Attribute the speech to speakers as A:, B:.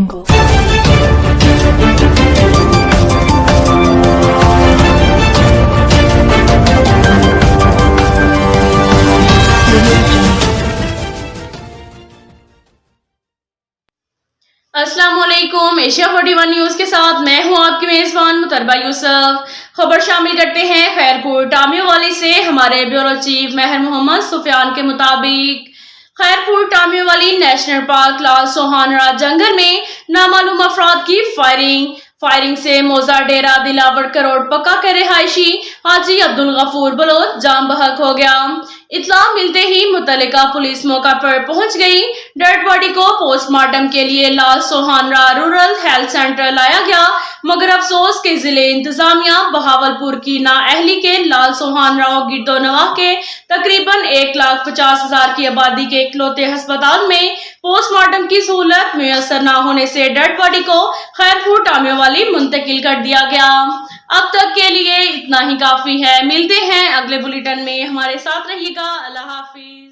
A: अस्सलाम वालेकुम। Asia 41 news के साथ मैं हूं आपकी मेजबान मुतलबा यूसुफ। खबर शामिल करते हैं खैरपुर टामियोवाली से। हमारे ब्यूरो चीफ महर मोहम्मद सुफियान के मुताबिक खैरपुर टामियोवाली नेशनल पार्क लाल सोहानरा जंगल में नामालूम अफराद की फायरिंग से मौजा डेरा दिलावर करोड़ पक्का के रिहायशी हाजी अब्दुल गफूर बलोच जाम बहक हो गया। इत्तला मिलते ही मुतल्लिका पुलिस मौका पर पहुंच गई। डेड बॉडी को पोस्टमार्टम के लिए लाल सोहानरा रूरल हेल्थ सेंटर लाया गया, मगर अफसोस के जिले इंतजामिया बहावलपुर की नाअहली के लाल सोहानरा और गिरदोनवाह के तकरीबन 1,50,000 की आबादी के इकलौते अस्पताल में पोस्टमार्टम की सहूलत मुयसर न होने से डेड बॉडी को खैरपुर टामियोवाली मुंतकिल कर दिया गया। अब तक के लिए इतना ही काफी है। मिलते हैं अगले बुलेटिन में, हमारे साथ रहिएगा। अल्लाह हाफिज।